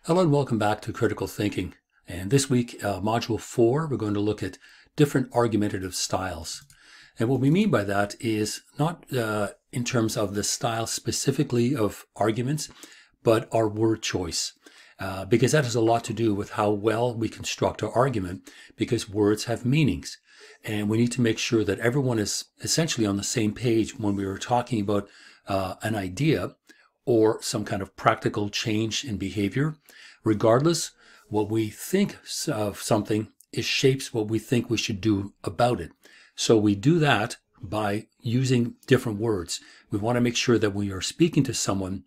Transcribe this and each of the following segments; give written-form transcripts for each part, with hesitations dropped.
Hello and welcome back to Critical Thinking. And this week, Module 4, we're going to look at different argumentative styles. And what we mean by that is not in terms of the style specifically of arguments, but our word choice. Because that has a lot to do with how well we construct our argument, because words have meanings. And we need to make sure that everyone is essentially on the same page when we are talking about an idea or some kind of practical change in behavior. Regardless, what we think of something shapes what we think we should do about it. So we do that by using different words. We want to make sure that we are speaking to someone,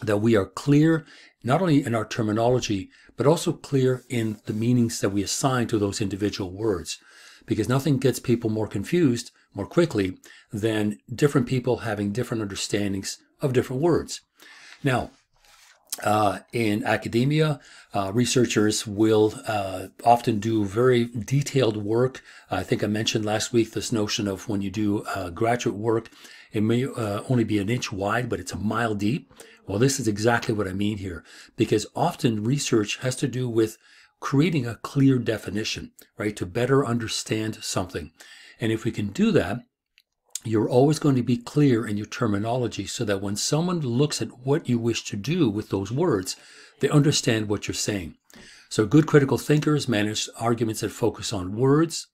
that we are clear not only in our terminology, but also clear in the meanings that we assign to those individual words. Because nothing gets people more confused more quickly than different people having different understandings of different words. Now, in academia, researchers will often do very detailed work. I think I mentioned last week this notion of when you do graduate work, it may only be an inch wide, but it's a mile deep. Well, this is exactly what I mean here, because often research has to do with creating a clear definition, right, to better understand something. And if we can do that, you're always going to be clear in your terminology so that when someone looks at what you wish to do with those words, they understand what you're saying. So good critical thinkers manage arguments that focus on words,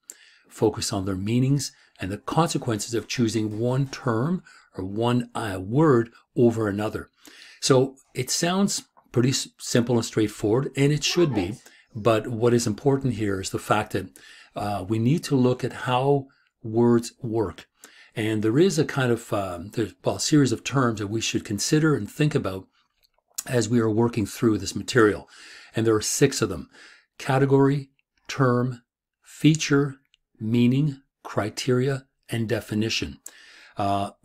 focus on their meanings, and the consequences of choosing one term or one word over another. So it sounds pretty simple and straightforward, and it should be. But what is important here is the fact that we need to look at how words work. And there is a kind of a series of terms that we should consider and think about as we are working through this material. And there are 6 of them: category, term, feature, meaning, criteria, and definition.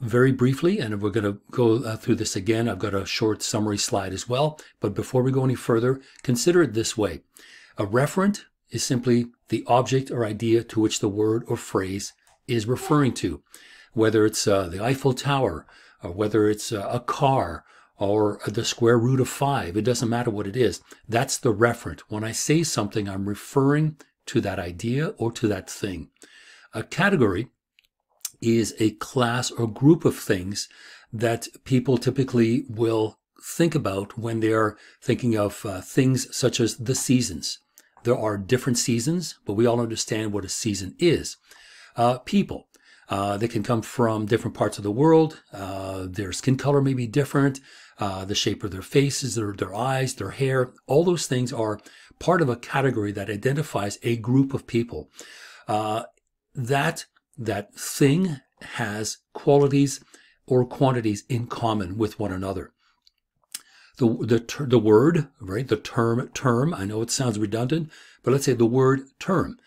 Very briefly, and we're going to go through this again. I've got a short summary slide as well. But before we go any further, consider it this way. A referent is simply the object or idea to which the word or phrase is referring to. Whether it's the Eiffel Tower, or whether it's a car, or the square root of 5, it doesn't matter what it is. That's the referent. When I say something, I'm referring to that idea or to that thing. A category is a class or group of things that people typically will think about when they are thinking of things such as the seasons. There are different seasons, but we all understand what a season is. People. They can come from different parts of the world. Their skin color may be different. The shape of their faces, their eyes, their hair, all those things are part of a category that identifies a group of people. That thing has qualities or quantities in common with one another. The word, right? The term. I know it sounds redundant, but let's say the word term.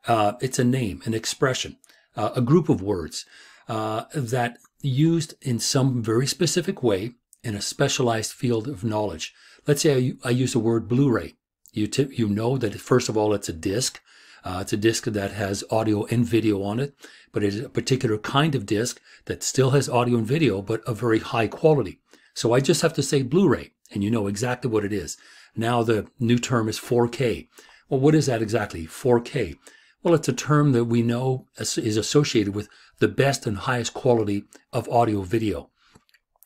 It's a name, an expression. A group of words that used in some very specific way in a specialized field of knowledge. Let's say I use the word Blu-ray. You know that first of all it's a disc. It's a disc that has audio and video on it, but it is a particular kind of disc that still has audio and video, but of very high quality. So I just have to say Blu-ray, and you know exactly what it is. Now the new term is 4K. Well, what is that exactly? 4K. Well, it's a term that we know is associated with the best and highest quality of audio video.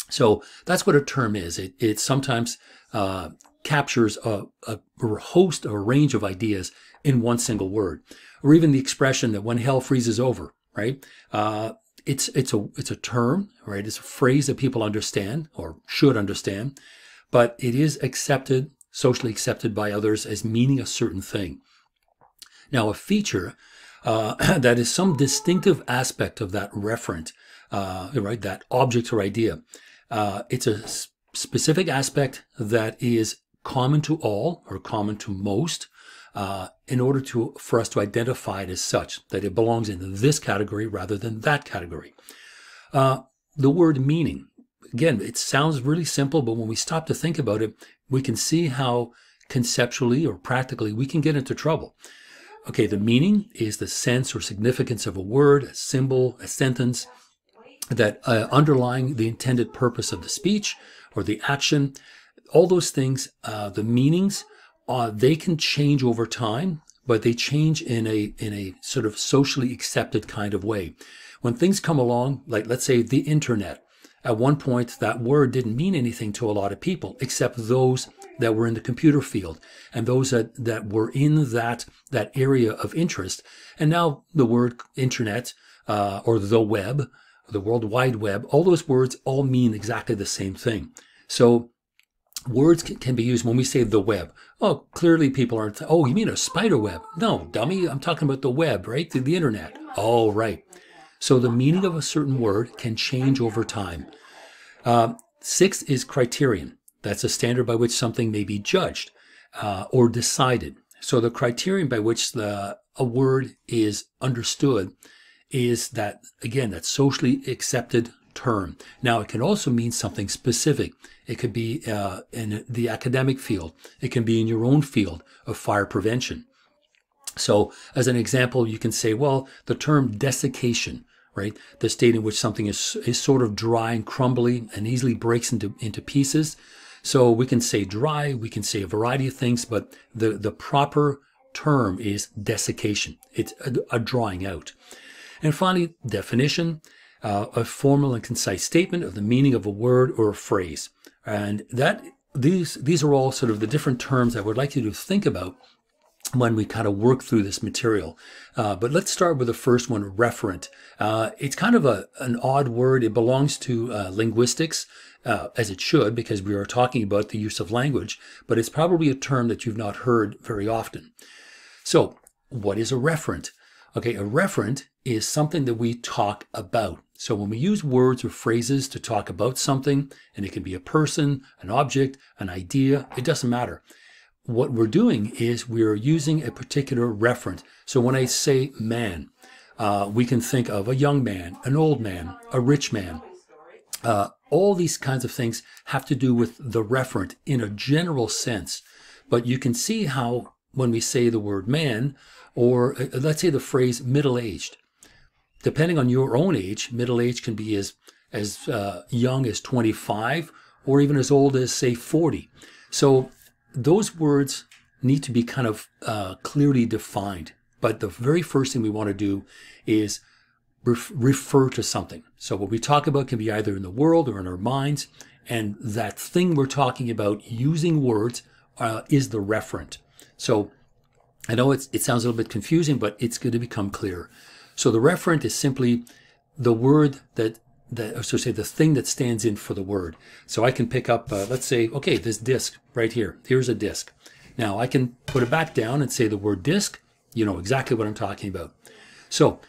So that's what a term is. It sometimes captures a host or a range of ideas in one single word, or even the expression that when hell freezes over, right? It's a term, right? It's a phrase that people understand or should understand, but it is socially accepted by others as meaning a certain thing. Now, a feature that is some distinctive aspect of that referent, right, that object or idea. It's a specific aspect that is common to all or common to most in order for us to identify it as such, that it belongs in this category rather than that category. The word meaning. Again, it sounds really simple, but when we stop to think about it, we can see how conceptually or practically we can get into trouble. Okay, the meaning is the sense or significance of a word, a symbol, a sentence that underlying the intended purpose of the speech or the action. all those things, the meanings, they can change over time, but they change in a sort of socially accepted kind of way. When things come along, like let's say the internet, at one point that word didn't mean anything to a lot of people, except those that were in the computer field and those that were in that area of interest. And now the word internet, or the web, the World Wide Web, all those words all mean exactly the same thing. So words can be used when we say the web. Oh, clearly people aren't, oh, you mean a spider web? No, dummy, I'm talking about the web, right? The internet. Oh, right. So the meaning of a certain word can change over time. 6 is criterion. That's a standard by which something may be judged or decided. So the criterion by which a word is understood is that, again, that socially accepted term. Now, it can also mean something specific. It could be in the academic field. It can be in your own field of fire prevention. So as an example, you can say, well, the term desiccation, right? The state in which something is sort of dry and crumbly and easily breaks into pieces. So we can say dry, we can say a variety of things, but the proper term is desiccation. It's a drawing out. And finally, definition, a formal and concise statement of the meaning of a word or a phrase. And these are all sort of the different terms I would like you to think about when we kind of work through this material. But let's start with the first one, referent. It's kind of an odd word. It belongs to linguistics, as it should, because we are talking about the use of language, but it's probably a term that you've not heard very often. So what is a referent? Okay, a referent is something that we talk about. So when we use words or phrases to talk about something, and it can be a person, an object, an idea, it doesn't matter. What we're doing is we're using a particular referent. So when I say man, we can think of a young man, an old man, a rich man. All these kinds of things have to do with the referent in a general sense. But you can see how when we say the word man, or let's say the phrase middle-aged, depending on your own age, middle-aged can be as young as 25 or even as old as, say, 40. So those words need to be kind of clearly defined. But the very first thing we want to do is refer to something. So what we talk about can be either in the world or in our minds. And that thing we're talking about using words is the referent. So I know it sounds a little bit confusing, but it's going to become clear. So the referent is simply the word the thing that stands in for the word. So I can pick up, let's say, okay, this disc right here. Here's a disc. Now I can put it back down and say the word disc. You know exactly what I'm talking about. So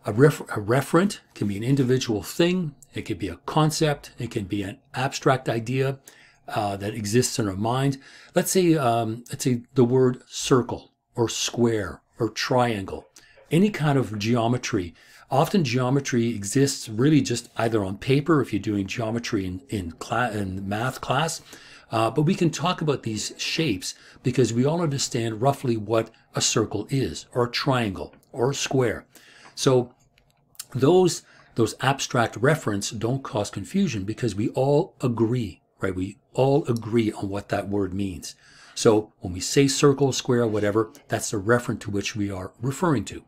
a referent can be an individual thing. It could be a concept. It can be an abstract idea that exists in our mind. Let's say the word circle or square or triangle. Any kind of geometry. Often geometry exists really just either on paper if you're doing geometry in math class, but we can talk about these shapes because we all understand roughly what a circle is, or a triangle, or a square. So those abstract referents don't cause confusion because we all agree, right? We all agree on what that word means. So when we say circle, square, whatever, that's the referent to which we are referring to.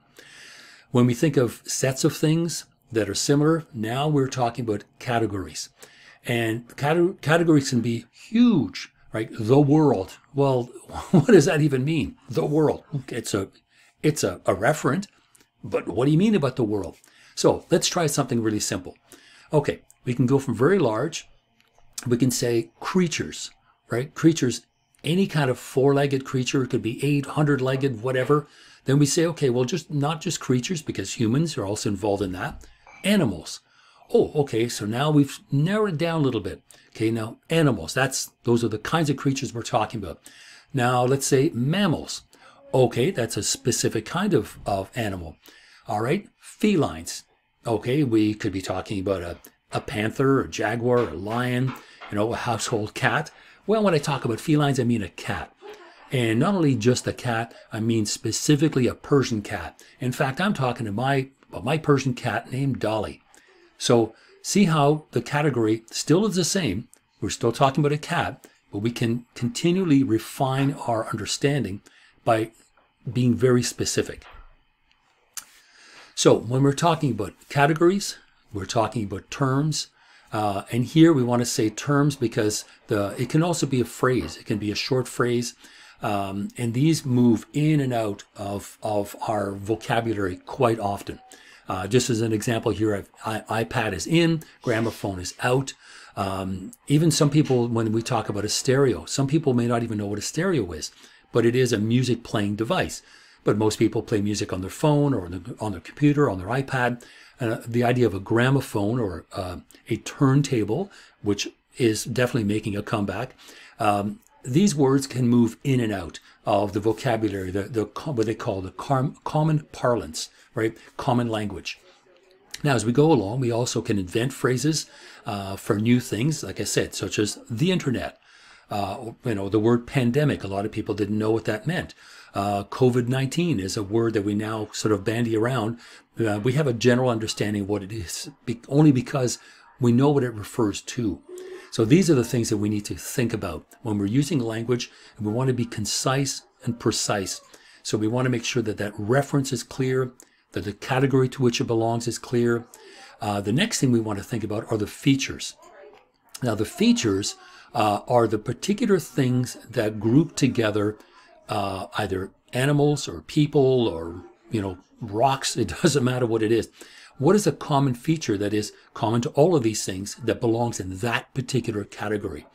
When we think of sets of things that are similar, now we're talking about categories. And categories can be huge, right? The world. Well, what does that even mean? The world. It's a referent, but what do you mean about the world? So let's try something really simple. Okay, we can go from very large. We can say creatures, right? Creatures, any kind of four-legged creature. It could be 800-legged, whatever. Then we say, okay, well, not just creatures, because humans are also involved in that. Animals. Oh, okay, so now we've narrowed it down a little bit. Okay, now animals, those are the kinds of creatures we're talking about. Now let's say mammals. Okay, that's a specific kind of animal. All right, felines. Okay, we could be talking about a panther, a jaguar, a lion, a household cat. Well, when I talk about felines, I mean a cat. And not only just a cat, I mean specifically a Persian cat. In fact, I'm talking about my Persian cat named Dolly. So see how the category still is the same. We're still talking about a cat, but we can continually refine our understanding by being very specific. So when we're talking about categories, we're talking about terms, and here we want to say terms because it can also be a phrase. It can be a short phrase, and these move in and out of our vocabulary quite often. Just as an example here, iPad is in, gramophone is out. Even some people, when we talk about a stereo, some people may not even know what a stereo is, but it is a music playing device. But most people play music on their phone or on their computer, on their iPad. The idea of a gramophone or a turntable, which is definitely making a comeback, these words can move in and out of the vocabulary, what they call the common parlance, right? Common language. Now, as we go along, we also can invent phrases for new things, like I said, such as the internet. The word pandemic, a lot of people didn't know what that meant. COVID-19 is a word that we now sort of bandy around. We have a general understanding of what it is, only because we know what it refers to. So these are the things that we need to think about when we're using language, and we want to be concise and precise. So we want to make sure that that reference is clear, that the category to which it belongs is clear. The next thing we want to think about are the features. Now, the features are the particular things that group together either animals or people or, rocks. It doesn't matter what it is. What is a common feature that is common to all of these things that belongs in that particular category?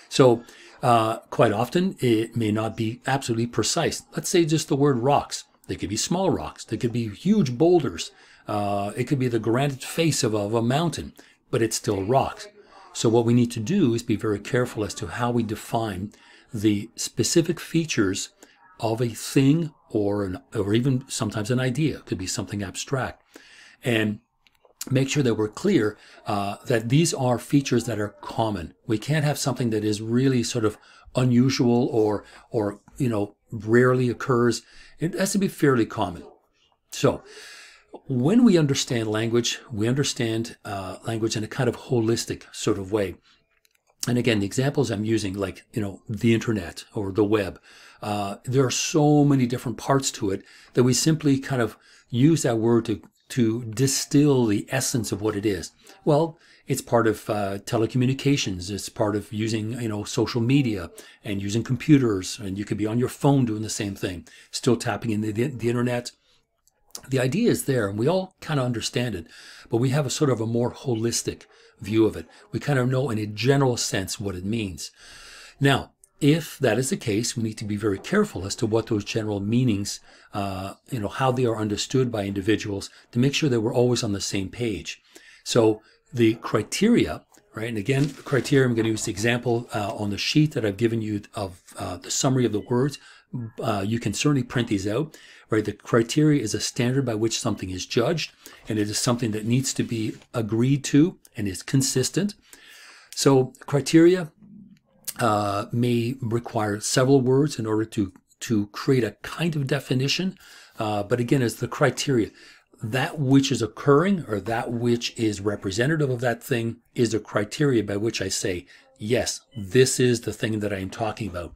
So quite often it may not be absolutely precise. Let's say just the word rocks. They could be small rocks. They could be huge boulders. It could be the granite face of a mountain, but it's still rocks. So what we need to do is be very careful as to how we define the specific features of a thing or even sometimes an idea. It could be something abstract. And make sure that we're clear that these are features that are common. We can't have something that is really sort of unusual or rarely occurs. It has to be fairly common. So when we understand language, we understand language in a kind of holistic sort of way. And again, the examples I'm using, like, the internet or the web, there are so many different parts to it that we simply kind of use that word to distill the essence of what it is. Well, it's part of telecommunications. It's part of using, social media and using computers. And you could be on your phone doing the same thing, still tapping in the internet. The idea is there, and we all kind of understand it, but we have a sort of a more holistic view of it. We kind of know in a general sense what it means. Now, if that is the case, we need to be very careful as to what those general meanings, how they are understood by individuals, to make sure that we're always on the same page. So the criteria, right? And again, the criteria, I'm going to use the example on the sheet that I've given you of the summary of the words. You can certainly print these out, right? The criteria is a standard by which something is judged, and it is something that needs to be agreed to and is consistent. So criteria may require several words in order to create a kind of definition. But again, as the criteria, that which is occurring or that which is representative of that thing is the criteria by which I say, yes, this is the thing that I am talking about.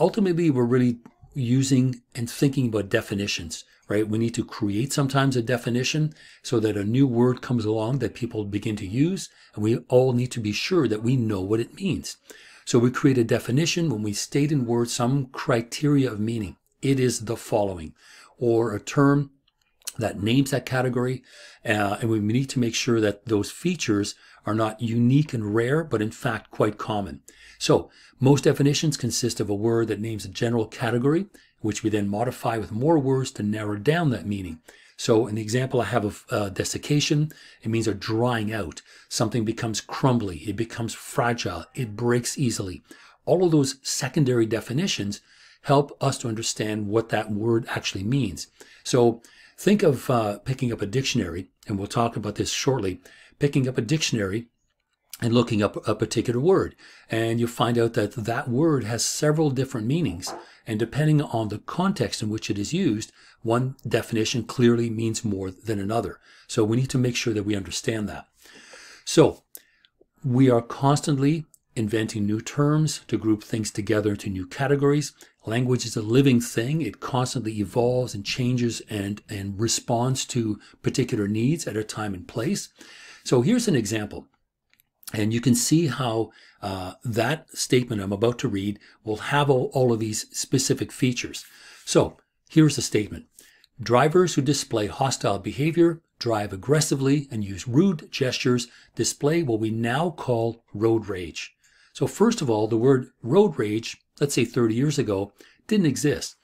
Ultimately, we're really using and thinking about definitions, right? We need to create sometimes a definition so that a new word comes along that people begin to use, and we all need to be sure that we know what it means. So we create a definition when we state in words some criteria of meaning. It is the following, or a term that names that category, and we need to make sure that those features are not unique and rare, but in fact quite common. So most definitions consist of a word that names a general category, which we then modify with more words to narrow down that meaning. So in the example I have of desiccation, it means a drying out. Something becomes crumbly, it becomes fragile, it breaks easily. All of those secondary definitions help us to understand what that word actually means. So think of picking up a dictionary, and we'll talk about this shortly, picking up a dictionary and looking up a particular word. And you'll find out that that word has several different meanings. And depending on the context in which it is used, one definition clearly means more than another. So we need to make sure that we understand that. So we are constantly inventing new terms to group things together into new categories. Language is a living thing. It constantly evolves and changes and responds to particular needs at a time and place. So here's an example. And you can see how that statement I'm about to read will have all of these specific features. So here's the statement. Drivers who display hostile behavior, drive aggressively, and use rude gestures display what we now call road rage. So first of all, the word road rage, let's say 30 years ago, didn't exist.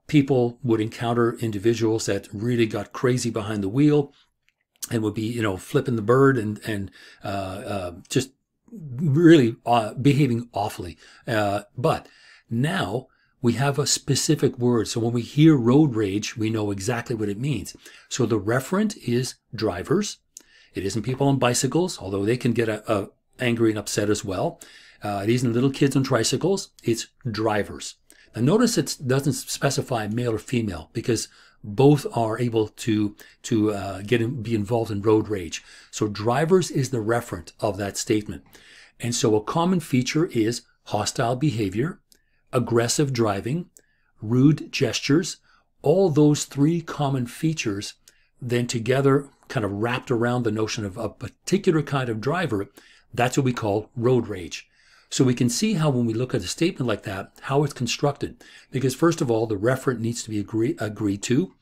People would encounter individuals that really got crazy behind the wheel and would be, flipping the bird and just really behaving awfully. But now we have a specific word. So when we hear road rage, we know exactly what it means. So the referent is drivers. It isn't people on bicycles, although they can get angry and upset as well. It isn't little kids on tricycles. It's drivers. Now notice it doesn't specify male or female because both are able to be involved in road rage. So drivers is the referent of that statement. And so a common feature is hostile behavior, aggressive driving, rude gestures. All those three common features then together kind of wrapped around the notion of a particular kind of driver. That's what we call road rage. So we can see how when we look at a statement like that, how it's constructed. Because first of all, the referent needs to be agreed to.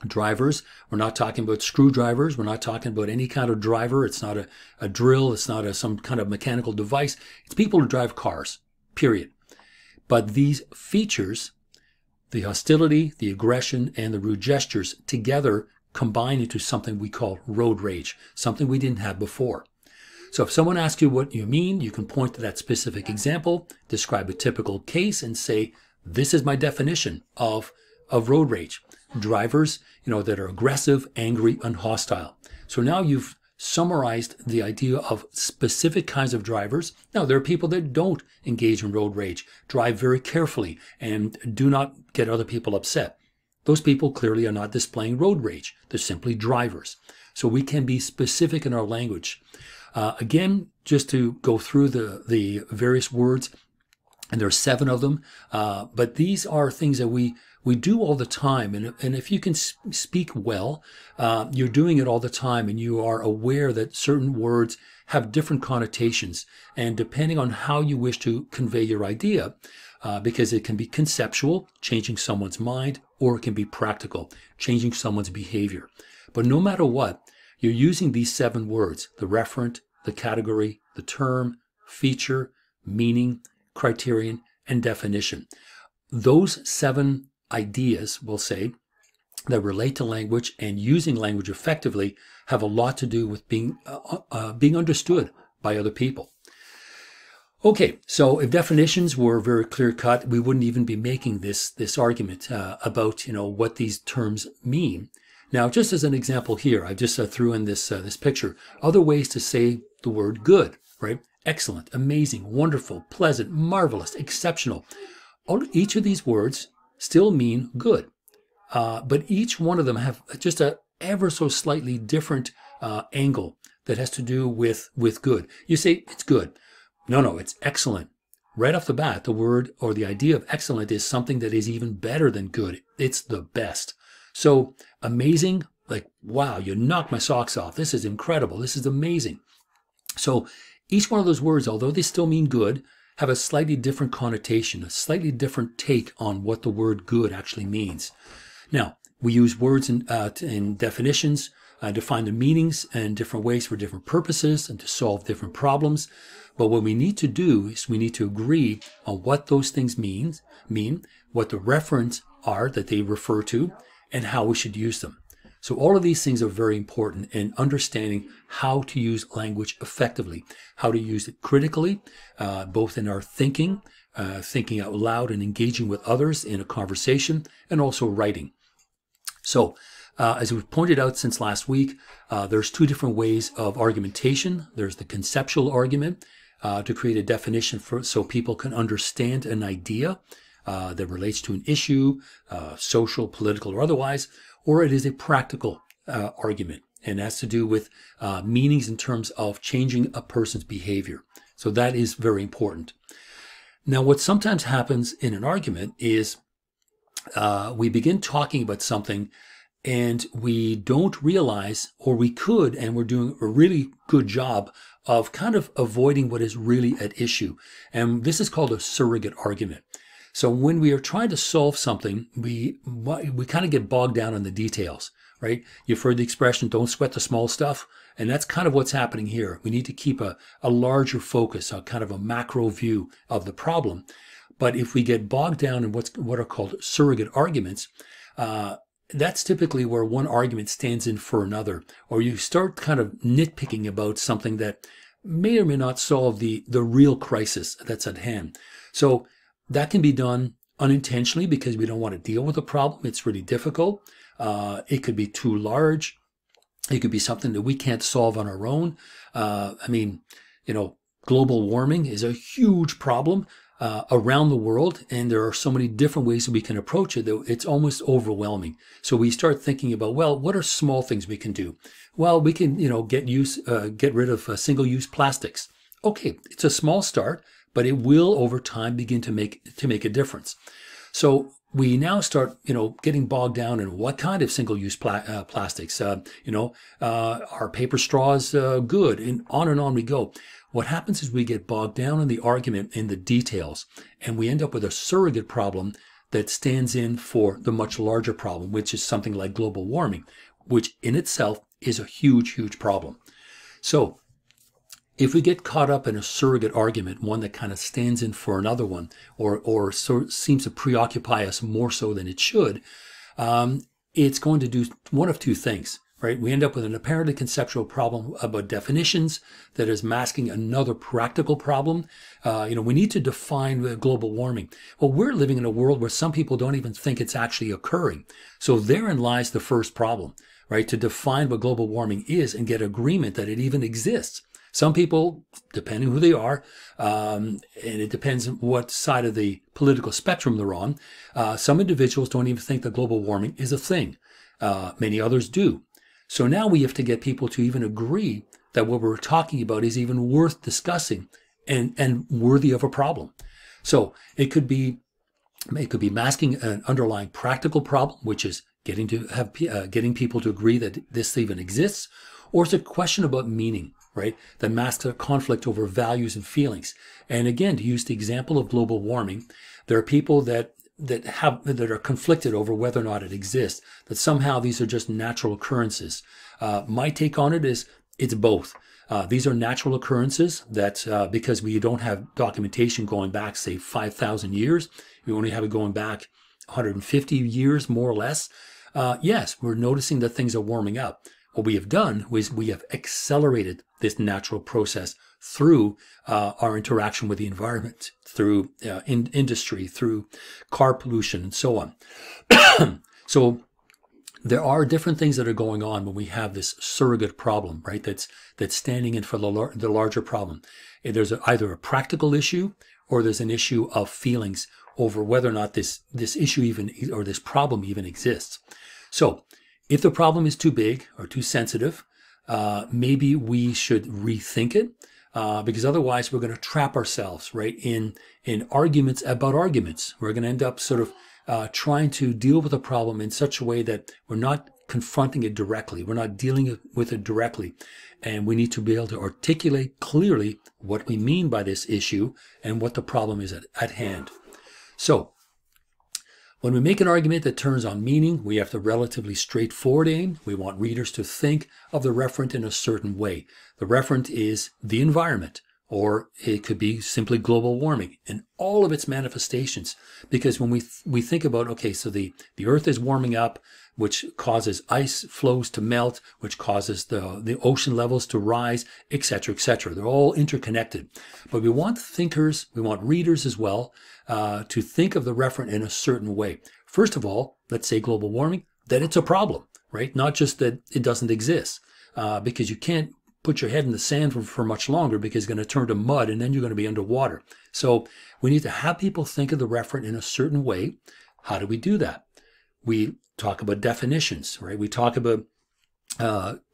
Drivers, we're not talking about screwdrivers. We're not talking about any kind of driver. It's not a drill. It's not some kind of mechanical device. It's people who drive cars, period. But these features, the hostility, the aggression, and the rude gestures together combine into something we call road rage, something we didn't have before. So if someone asks you what you mean, you can point to that specific example, describe a typical case, and say, this is my definition of road rage. Drivers, that are aggressive, angry, and hostile. So now you've summarized the idea of specific kinds of drivers. Now, there are people that don't engage in road rage, drive very carefully, and do not get other people upset. Those people clearly are not displaying road rage. They're simply drivers. So we can be specific in our language. Again, just to go through the various words, and there are 7 of them, but these are things that we do all the time. And if you can speak well, you're doing it all the time, and you are aware that certain words have different connotations. And depending on how you wish to convey your idea, because it can be conceptual, changing someone's mind, or it can be practical, changing someone's behavior. But no matter what, you're using these 7 words, the referent, the category, the term, feature, meaning, criterion, and definition. Those 7 ideas, we'll say, that relate to language and using language effectively have a lot to do with being understood by other people. Okay, so if definitions were very clear-cut, we wouldn't even be making this argument about what these terms mean. Now, just as an example here, I just threw in this picture. Other ways to say the word good, right? Excellent, amazing, wonderful, pleasant, marvelous, exceptional. Each of these words still mean good, but each one of them have just a ever so slightly different angle that has to do with good. You say it's good. No, it's excellent. Right off the bat, the word or the idea of excellent is something that is even better than good. It's the best. So amazing, like, wow, you knocked my socks off. This is incredible. This is amazing. So each one of those words, although they still mean good, have a slightly different connotation, a slightly different take on what the word good actually means. Now, we use words in definitions, define the meanings in different ways for different purposes and to solve different problems. But what we need to do is we need to agree on what those things mean, what the referents are that they refer to, and how we should use them. So all of these things are very important in understanding how to use language effectively, how to use it critically, both in our thinking out loud and engaging with others in a conversation, and also writing. So as we've pointed out since last week, there's 2 different ways of argumentation. There's the conceptual argument to create a definition so people can understand an idea that relates to an issue, social, political, or otherwise, or it is a practical argument and has to do with meanings in terms of changing a person's behavior. So that is very important. Now, what sometimes happens in an argument is we begin talking about something and we don't realize, or we could, and we're doing a really good job of kind of avoiding what is really at issue. And this is called a surrogate argument. So when we are trying to solve something, we kind of get bogged down in the details, right? You've heard the expression, don't sweat the small stuff. And that's kind of what's happening here. We need to keep a larger focus, a kind of a macro view of the problem. But if we get bogged down in what are called surrogate arguments, that's typically where one argument stands in for another, or you start kind of nitpicking about something that may or may not solve the real crisis that's at hand. So that can be done unintentionally because we don't want to deal with a problem. It's really difficult. It could be too large. It could be something that we can't solve on our own. Global warming is a huge problem around the world, and there are so many different ways that we can approach it that it's almost overwhelming. So we start thinking about, well, what are small things we can do? Well, we can, get rid of single-use plastics. Okay, it's a small start, but it will over time begin to make a difference. So we now start, getting bogged down in what kind of single-use plastics. Are paper straws good? And on we go. What happens is we get bogged down in the argument in the details, and we end up with a surrogate problem that stands in for the much larger problem, which is something like global warming, which in itself is a huge, huge problem. So if we get caught up in a surrogate argument, one that kind of stands in for another one, or seems to preoccupy us more so than it should, it's going to do one of two things, right? We end up with an apparently conceptual problem about definitions that is masking another practical problem. We need to define global warming. Well, we're living in a world where some people don't even think it's actually occurring. So therein lies the first problem, right? To define what global warming is and get agreement that it even exists. Some people, depending who they are, and it depends on what side of the political spectrum they're on, some individuals don't even think that global warming is a thing. Many others do. So now we have to get people to even agree that what we're talking about is even worth discussing and worthy of a problem. So it could be masking an underlying practical problem, which is getting people to agree that this even exists, or it's a question about meaning, right? That masks a conflict over values and feelings. And again, to use the example of global warming, there are people that are conflicted over whether or not it exists, that somehow these are just natural occurrences. My take on it is it's both. These are natural occurrences that because we don't have documentation going back, say, 5,000 years, we only have it going back 150 years, more or less. Yes, we're noticing that things are warming up. What we have done is we have accelerated this natural process through our interaction with the environment, through industry, through car pollution, and so on. So there are different things that are going on when we have this surrogate problem, right? That's standing in for the larger problem. There's either a practical issue or there's an issue of feelings over whether or not this issue even, or this problem even exists. So if the problem is too big or too sensitive, maybe we should rethink it, because otherwise we're going to trap ourselves, right, in arguments about arguments. We're going to end up sort of trying to deal with a problem in such a way that we're not confronting it directly. We're not dealing with it directly. And we need to be able to articulate clearly what we mean by this issue and what the problem is at hand. So when we make an argument that turns on meaning, we have the relatively straightforward aim. We want readers to think of the referent in a certain way. The referent is the environment, or it could be simply global warming and all of its manifestations. Because when we think about, okay, so the earth is warming up, which causes ice flows to melt, which causes the ocean levels to rise, etc., etc. They're all interconnected. But we want thinkers, we want readers as well, to think of the referent in a certain way. First of all, let's say global warming, that it's a problem, right? Not just that it doesn't exist, because you can't put your head in the sand for much longer because it's going to turn to mud and then you're going to be underwater. So we need to have people think of the referent in a certain way. How do we do that? We talk about definitions, right? We talk about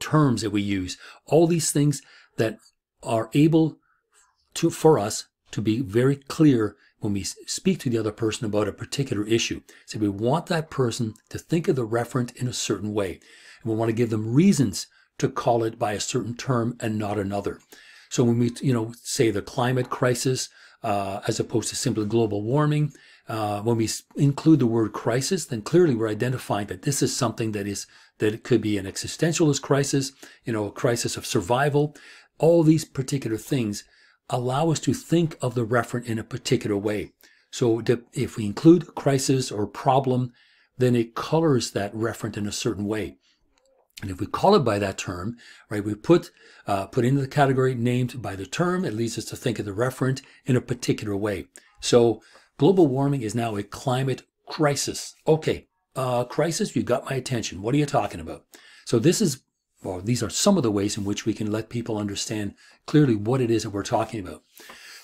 terms that we use, all these things that are able for us to be very clear when we speak to the other person about a particular issue. So we want that person to think of the referent in a certain way. And we want to give them reasons to call it by a certain term and not another. So when we, say the climate crisis, as opposed to simply global warming, when we include the word crisis, then clearly we're identifying that this is something that it could be an existentialist crisis, a crisis of survival. All these particular things allow us to think of the referent in a particular way. So if we include crisis or problem, then it colors that referent in a certain way. And if we call it by that term, right, we put into the category named by the term, it leads us to think of the referent in a particular way. So global warming is now a climate crisis. Okay, crisis, you got my attention. What are you talking about? So these are some of the ways in which we can let people understand clearly what it is that we're talking about.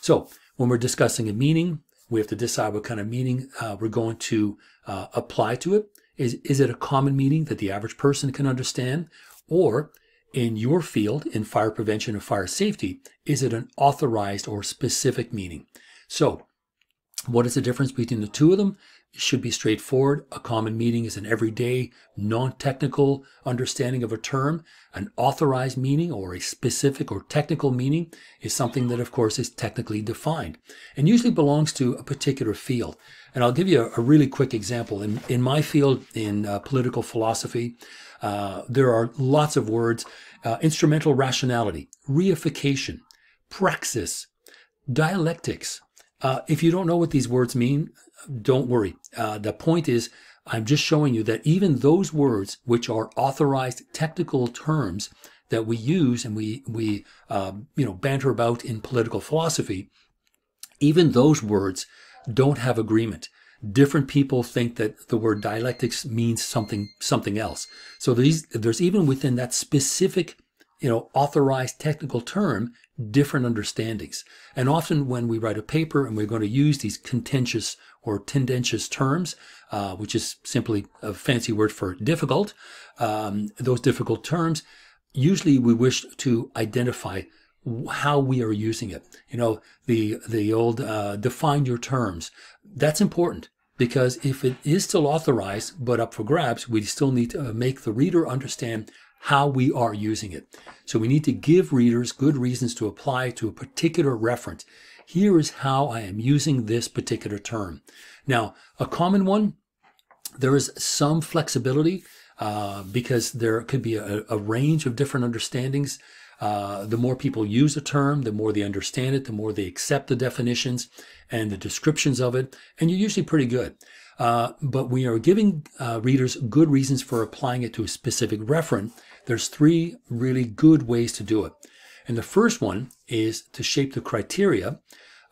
So when we're discussing a meaning, we have to decide what kind of meaning we're going to apply to it. Is it a common meaning that the average person can understand? Or in your field, in fire prevention and fire safety, is it an authorized or specific meaning? So what is the difference between the two of them? It should be straightforward. A common meaning is an everyday, non-technical understanding of a term. An authorized meaning or a specific or technical meaning is something that, of course, is technically defined and usually belongs to a particular field. And I'll give you a really quick example. In my field, in political philosophy, there are lots of words: instrumental rationality, reification, praxis, dialectics. If you don't know what these words mean, don't worry. The point is, I'm just showing you that even those words, which are authorized technical terms that we use and we banter about in political philosophy, even those words don't have agreement. Different people think that the word dialectics means something else. So there's even within that specific, authorized technical term, different understandings. And often when we write a paper and we're going to use these contentious or tendentious terms, which is simply a fancy word for difficult, those difficult terms, usually we wish to identify how we are using it. The old define your terms. That's important, because if it is still authorized but up for grabs, we still need to make the reader understand how we are using it. So we need to give readers good reasons to apply to a particular referent. Here is how I am using this particular term. Now, a common one, there is some flexibility because there could be a range of different understandings. The more people use a term, the more they understand it, the more they accept the definitions and the descriptions of it, and you're usually pretty good. But we are giving readers good reasons for applying it to a specific referent. There's three really good ways to do it. And the first one is to shape the criteria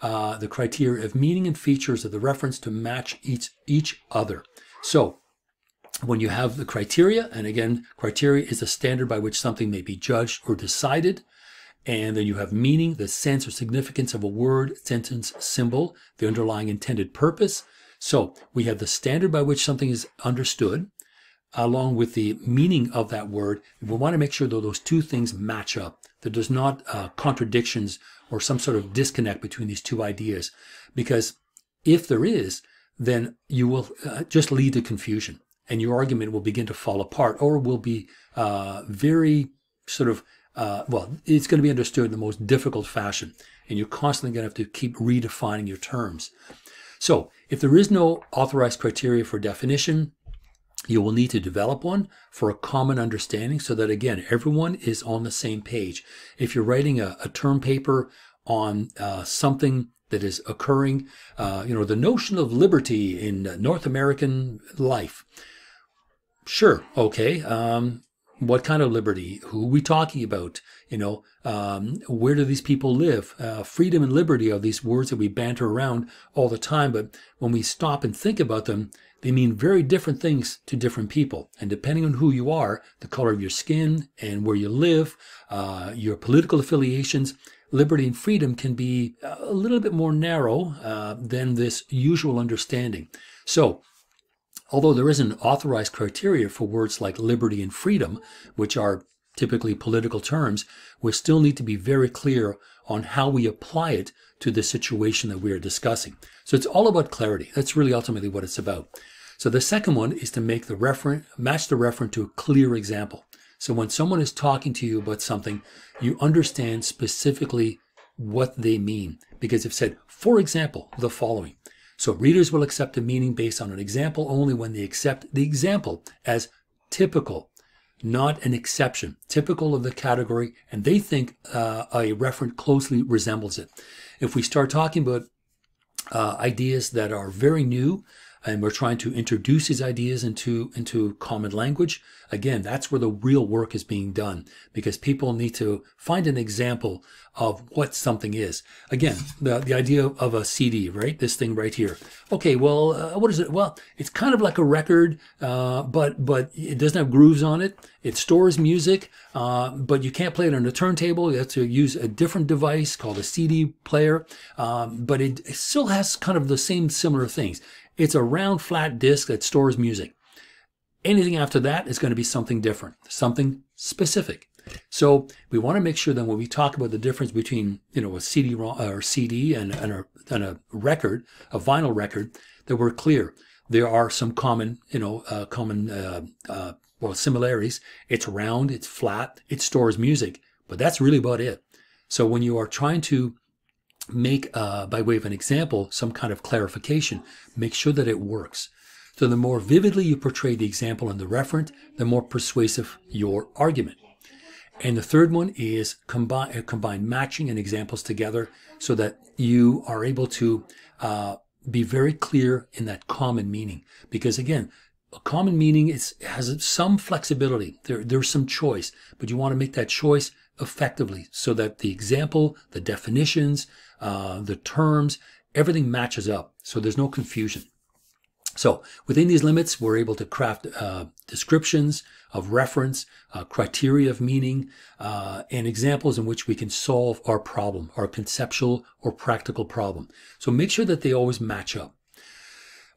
of meaning and features of the reference to match each other. So when you have the criteria, and again, criteria is a standard by which something may be judged or decided, and then you have meaning, the sense or significance of a word, sentence, symbol, the underlying intended purpose. So we have the standard by which something is understood, along with the meaning of that word. We want to make sure that those two things match up, that there's not contradictions or some sort of disconnect between these two ideas. Because if there is, then you will just lead to confusion, and your argument will begin to fall apart, or will be very sort of, it's going to be understood in the most difficult fashion, and you're constantly going to have to keep redefining your terms. So if there is no authorized criteria for definition, you will need to develop one for a common understanding so that, again, everyone is on the same page. If you're writing a term paper on something that is occurring, the notion of liberty in North American life. Sure, okay. What kind of liberty? Who are we talking about? Where do these people live? Freedom and liberty are these words that we banter around all the time, but when we stop and think about them, they mean very different things to different people. And depending on who you are, the color of your skin and where you live, your political affiliations, liberty and freedom can be a little bit more narrow than this usual understanding. So, although there is an authorized criteria for words like liberty and freedom, which are typically political terms, we still need to be very clear on how we apply it to the situation that we are discussing. So it's all about clarity. That's really ultimately what it's about. So the second one is to make the referent, match the referent to a clear example. So when someone is talking to you about something, you understand specifically what they mean, because they've said, for example, the following. So readers will accept a meaning based on an example only when they accept the example as typical, not an exception, typical of the category, and they think a referent closely resembles it. If we start talking about ideas that are very new, and we're trying to introduce these ideas into common language, again, that's where the real work is being done, because people need to find an example of what something is. Again, the idea of a CD, right? This thing right here. Okay, well, what is it? Well, it's kind of like a record, but it doesn't have grooves on it. It stores music, but you can't play it on a turntable. You have to use a different device called a CD player, but it still has kind of the same similar things. It's a round, flat disc that stores music. Anything after that is going to be something different, something specific. So we want to make sure that when we talk about the difference between, a CD and a record, a vinyl record, that we're clear. There are some common similarities. It's round, it's flat, it stores music, but that's really about it. So when you are trying to make, by way of an example, some kind of clarification, make sure that it works. So the more vividly you portray the example and the referent, the more persuasive your argument. And the third one is combine matching and examples together so that you are able to be very clear in that common meaning. Because again, a common meaning has some flexibility. There's some choice, but you want to make that choice effectively so that the example, the definitions, the terms, everything matches up. So there's no confusion. So within these limits, we're able to craft descriptions of reference, criteria of meaning, and examples in which we can solve our problem, our conceptual or practical problem. So make sure that they always match up.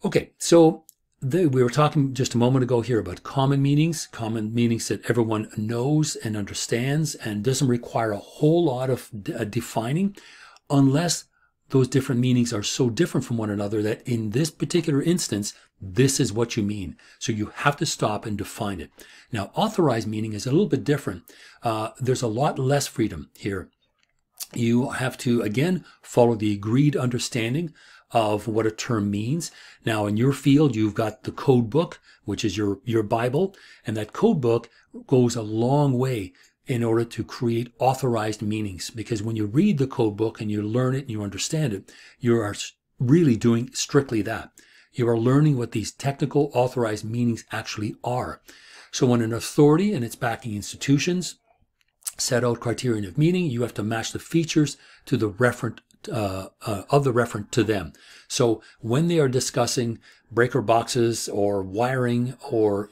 Okay, so we were talking just a moment ago here about common meanings that everyone knows and understands and doesn't require a whole lot of defining, unless those different meanings are so different from one another that in this particular instance, this is what you mean. So you have to stop and define it. Now, authorized meaning is a little bit different. There's a lot less freedom here. You have to, again, follow the agreed understanding of what a term means. Now, in your field, you've got the code book, which is your Bible, and that code book goes a long way in order to create authorized meanings. Because when you read the code book and you learn it and you understand it, you are really doing strictly that. You are learning what these technical authorized meanings actually are. So when an authority and its backing institutions set out criterion of meaning, you have to match the features to the referent of the referent to them. So when they are discussing breaker boxes or wiring or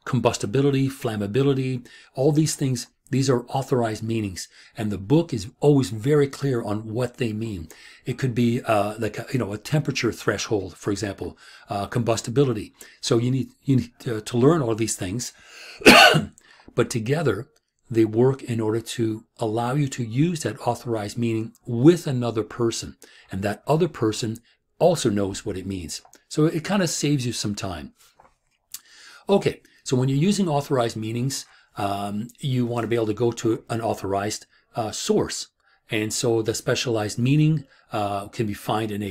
combustibility, flammability, all these things, these are authorized meanings, and the book is always very clear on what they mean. It could be a temperature threshold, for example, combustibility. So you need to learn all these things, but together they work in order to allow you to use that authorized meaning with another person, and that other person also knows what it means. So it kind of saves you some time. Okay, so when you're using authorized meanings, you want to be able to go to an authorized source, and so the specialized meaning can be found in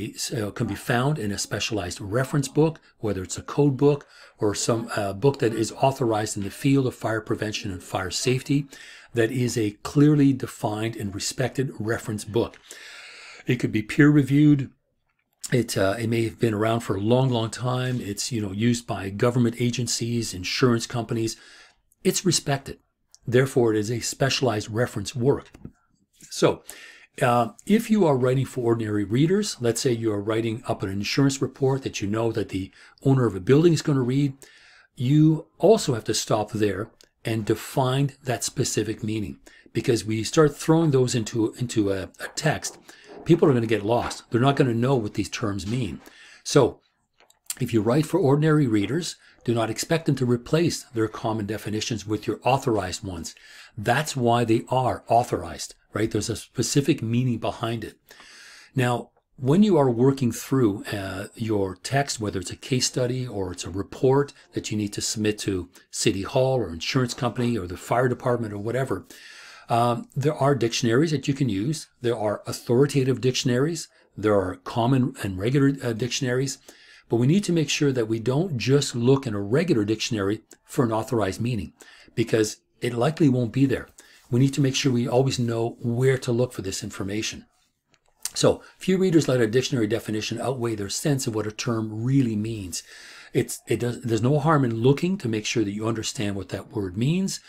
a specialized reference book, whether it's a code book or some book that is authorized in the field of fire prevention and fire safety, that is a clearly defined and respected reference book. It could be peer reviewed. It may have been around for a long, long time. It's used by government agencies, insurance companies. It's respected. Therefore, it is a specialized reference work. So if you are writing for ordinary readers, let's say you are writing up an insurance report that you know that the owner of a building is going to read, you also have to stop there and define that specific meaning. Because we start throwing those into a text, people are going to get lost. They're not going to know what these terms mean. So If you write for ordinary readers, do not expect them to replace their common definitions with your authorized ones. That's why they are authorized, right? There's a specific meaning behind it. Now, when you are working through your text, whether it's a case study or it's a report that you need to submit to City Hall or insurance company or the fire department or whatever, there are dictionaries that you can use. There are authoritative dictionaries. There are common and regular dictionaries. But we need to make sure that we don't just look in a regular dictionary for an authorized meaning, because it likely won't be there. We need to make sure we always know where to look for this information. So few readers let a dictionary definition outweigh their sense of what a term really means. There's no harm in looking to make sure that you understand what that word means.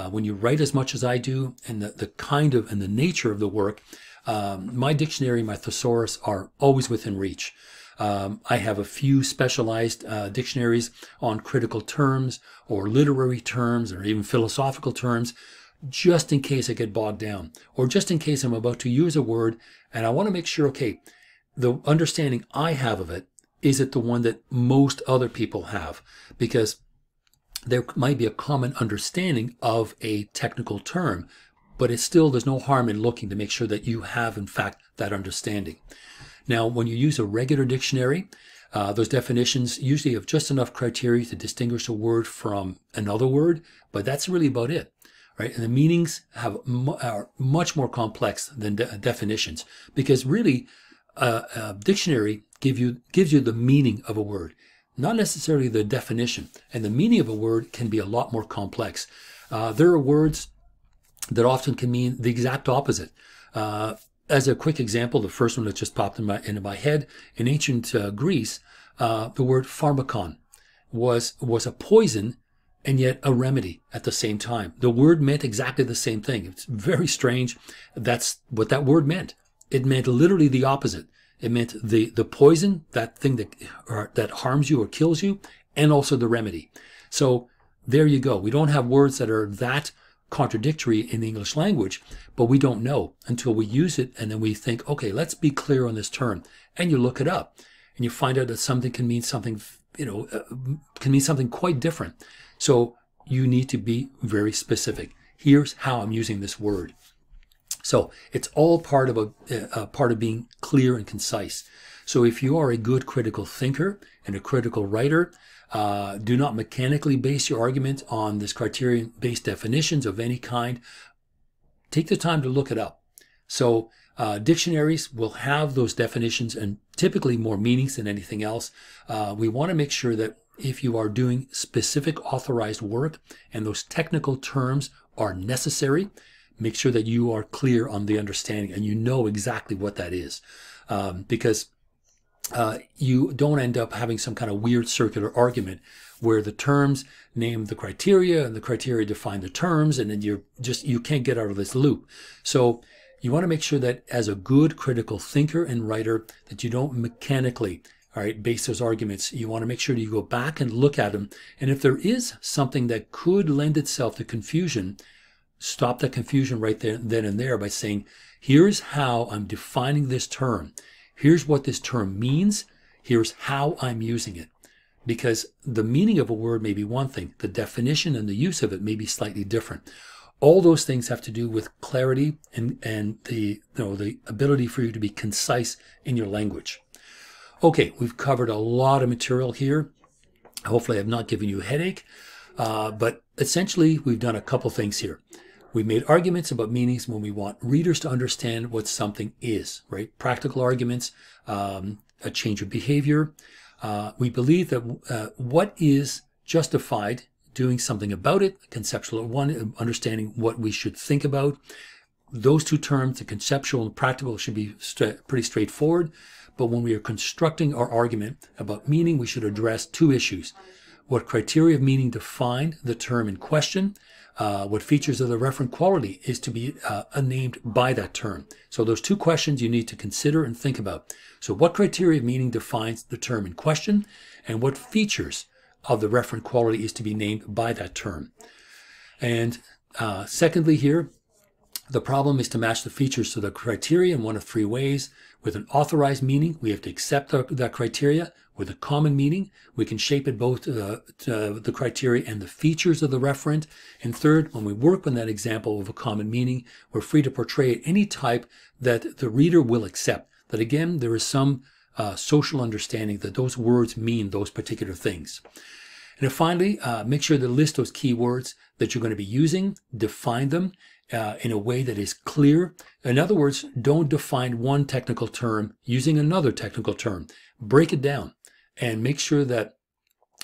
When you write as much as I do, and the kind of and the nature of the work, my dictionary, my thesaurus are always within reach. I have a few specialized dictionaries on critical terms or literary terms or even philosophical terms, just in case I get bogged down, or just in case I'm about to use a word and I want to make sure, okay, the understanding I have of it, is it the one that most other people have? Because there might be a common understanding of a technical term, but there's no harm in looking to make sure that you have, in fact, that understanding. Now, when you use a regular dictionary, those definitions usually have just enough criteria to distinguish a word from another word, but that's really about it. Right? And the meanings are much more complex than definitions, because really a dictionary gives you the meaning of a word, not necessarily the definition. And the meaning of a word can be a lot more complex. There are words that often can mean the exact opposite. As a quick example, the first one that just popped into my head, in ancient Greece, the word pharmakon was a poison and yet a remedy at the same time. The word meant exactly the same thing. It's very strange. That's what that word meant. It meant literally the opposite. It meant the poison, that thing that harms you or kills you, and also the remedy. So there you go. We don't have words that are that contradictory in the English language, but we don't know until we use it, and then we think, okay, let's be clear on this term. And you look it up, and you find out that something can mean something, can mean something quite different. So you need to be very specific. Here's how I'm using this word. So it's all part of being clear and concise. So if you are a good critical thinker and a critical writer, do not mechanically base your argument on this criterion-based definitions of any kind. Take the time to look it up. So dictionaries will have those definitions and typically more meanings than anything else. We want to make sure that if you are doing specific authorized work and those technical terms are necessary, make sure that you are clear on the understanding and you know exactly what that is. Because you don't end up having some kind of weird circular argument where the terms name the criteria and the criteria define the terms, and then you can't get out of this loop. So you want to make sure that as a good critical thinker and writer that you don't mechanically base those arguments. You want to make sure that you go back and look at them. And if there is something that could lend itself to confusion, stop that confusion right there, then and there by saying, here's how I'm defining this term. Here's what this term means. Here's how I'm using it. Because the meaning of a word may be one thing. The definition and the use of it may be slightly different. All those things have to do with clarity and the ability for you to be concise in your language. Okay, we've covered a lot of material here. Hopefully I've not given you a headache, but essentially we've done a couple things here. We made arguments about meanings when we want readers to understand what something is, right? Practical arguments, a change of behavior. We believe that what is justified, doing something about it, conceptual one, understanding what we should think about. Those two terms, the conceptual and practical, should be pretty straightforward. But when we are constructing our argument about meaning, we should address two issues. What criteria of meaning define the term in question? What features of the referent quality is to be named by that term? So those two questions you need to consider and think about. So what criteria of meaning defines the term in question? And what features of the referent quality is to be named by that term? And secondly here, The problem is to match the features to the criteria in one of three ways. With an authorized meaning, we have to accept that criteria. With a common meaning, we can shape it both the criteria and the features of the referent. And third, when we work on that example of a common meaning, we're free to portray any type that the reader will accept. That again, there is some social understanding that those words mean those particular things. And then finally, make sure to list those keywords that you're going to be using, define them in a way that is clear. In other words, don't define one technical term using another technical term. Break it down and make sure that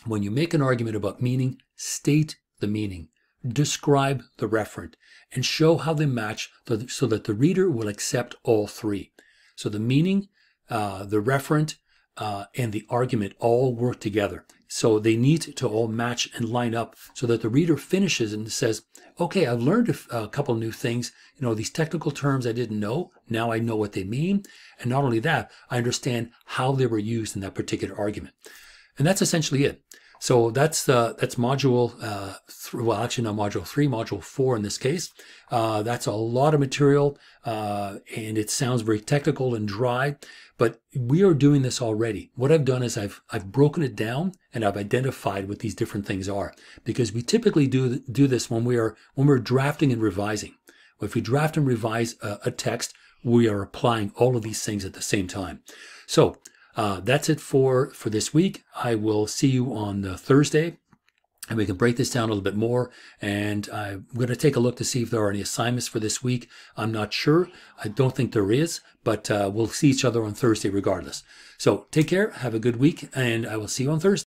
when you make an argument about meaning, state the meaning, describe the referent, and show how they match so that the reader will accept all three. So the meaning, the referent, and the argument all work together. So they need to all match and line up so that the reader finishes and says, okay, I've learned a couple new things. You know, these technical terms I didn't know. Now I know what they mean. And not only that, I understand how they were used in that particular argument. And that's essentially it. So that's module, well, actually not module 3, module 4 in this case. That's a lot of material, and it sounds very technical and dry, but we are doing this already. What I've done is I've broken it down and I've identified what these different things are, because we typically do this when we're drafting and revising. If we draft and revise a text, we are applying all of these things at the same time. So that's it for this week. I will see you on Thursday, and we can break this down a little bit more. And I'm going to take a look to see if there are any assignments for this week. I'm not sure. I don't think there is, but we'll see each other on Thursday regardless. So take care, have a good week, and I will see you on Thursday.